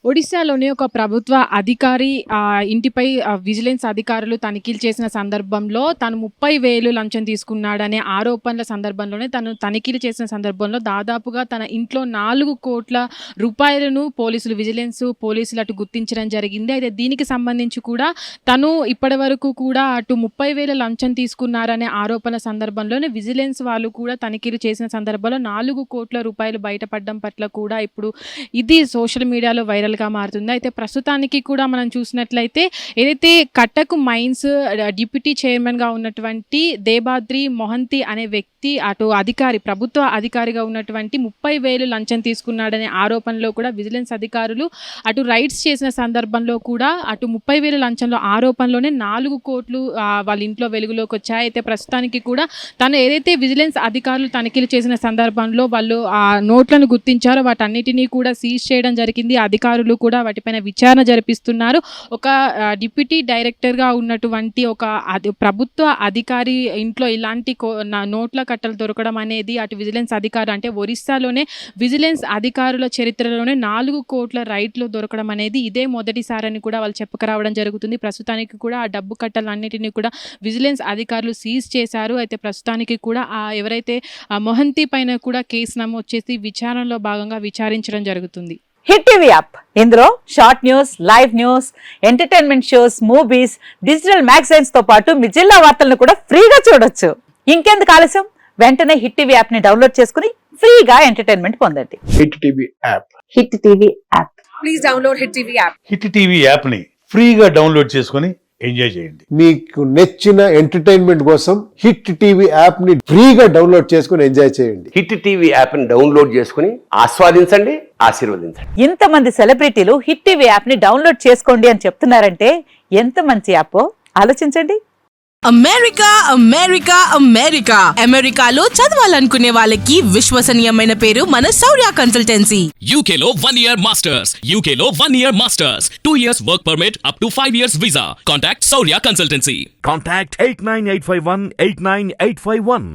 ఒడిశాలోని ఒక ప్రభుత్వ అధికారి ఇంటిపై విజిలెన్స్ అధికారులు తనిఖీలు చేసిన సందర్భంలో తను 30,000 లంచం తీసుకున్నాడనే ఆరోపణల సందర్భంలోనే తను తనిఖీలు చేసిన సందర్భంలో దాదాపుగా తన ఇంట్లో 4 కోట్ల రూపాయలను పోలీసులు అటు గుర్తించడం జరిగింది. అయితే దీనికి సంబంధించి కూడా తను ఇప్పటివరకు కూడా అటు 30,000 లంచం తీసుకున్నారనే ఆరోపణల సందర్భంలోనే విజిలెన్స్ వాళ్ళు కూడా తనిఖీలు చేసిన సందర్భంలో 4 కోట్ల రూపాయలు బయటపడడం పట్ల కూడా ఇప్పుడు ఇది సోషల్ మీడియాలో వైరల్గా మారుతుంది. అయితే ప్రస్తుతానికి కూడా మనం చూసినట్లయితే ఏదైతే కట్టక్ మైన్స్ డిప్యూటీ చైర్మన్గా ఉన్నటువంటి దేబాద్రి మొహంతి అనే వ్యక్తి అటు ప్రభుత్వ అధికారిగా ఉన్నటువంటి 30,000 లంచం తీసుకున్నాడనే ఆరోపణలో కూడా విజిలెన్స్ అధికారులు అటు రైడ్స్ చేసిన సందర్భంలో కూడా అటు 30,000 లంచంలో ఆరోపణలోనే 4 కోట్లు వాళ్ళ ఇంట్లో వెలుగులోకి వచ్చాయి. అయితే ప్రస్తుతానికి కూడా తను ఏదైతే విజిలెన్స్ అధికారులు తనిఖీలు చేసిన సందర్భంలో వాళ్ళు ఆ నోట్లను గుర్తించారో వాటన్నిటినీ కూడా సీజ్ చేయడం జరిగింది. అధికారులు కూడా వాటిపైన విచారణ జరిపిస్తున్నారు. ఒక డిప్యూటీ డైరెక్టర్గా ఉన్నటువంటి ఒక ప్రభుత్వ అధికారి ఇంట్లో ఇలాంటి నోట్ల కట్టలు దొరకడం అనేది అటు విజిలెన్స్ అధికారులు అంటే ఒరిస్సాలోనే విజిలెన్స్ అధికారుల చరిత్రలోనే 4 కోట్ల రైట్లు దొరకడం అనేది ఇదే మొదటిసారని కూడా వాళ్ళు చెప్పుకురావడం జరుగుతుంది. ప్రస్తుతానికి కూడా ఆ డబ్బు కట్టలన్నిటినీ కూడా విజిలెన్స్ అధికారులు సీజ్ చేశారు. అయితే ప్రస్తుతానికి కూడా ఎవరైతే మొహంతి పైన కూడా కేసు నమోదు చేసి విచారణలో భాగంగా విచారించడం జరుగుతుంది. హిట్ టీవీ యాప్ ఇందులో short news, live news, entertainment shows, movies, digital magazines తో పాటు మీ జిల్లా వార్తలను కూడా ఫ్రీగా చూడొచ్చు. ఇంకెందుకు ఆలస్యం, వెంటనే హిట్ టీవీ యాప్ ని డౌన్లోడ్ చేసుకుని ఫ్రీగా ఎంటర్టైన్మెంట్ పొందండి. Hit TV app. Hit TV app. Please download hit TV app. Hit TV app ని ఫ్రీగా డౌన్లోడ్ చేసుకుని ఎంజాయ్ చేయండి. మీకు నచ్చిన ఎంటర్టైన్మెంట్ కోసం హిట్ టీవీ యాప్ ని ఫ్రీగా డౌన్లోడ్ చేసుకుని ఎంజాయ్ చేయండి. హిట్ టీవీ యాప్ ని డౌన్లోడ్ చేసుకుని ఆస్వాదించండి, ఆశీర్వదించండి. ఇంతమంది సెలబ్రిటీలు హిట్ టీవీ యాప్ ని డౌన్లోడ్ చేసుకోండి అని చెప్తున్నారంటే ఎంత మంచి యాప్ ఆలోచించండి. అమెరికాలో చదవాలనుకునే వాళ్ళకి విశ్వసనీయమైన పేరు మన శౌర్య కన్సల్టెన్సీ. UK లో 1 year masters, 2 years work permit up to 5 years visa. Contact Saurya Consultancy. Contact 89851 89851.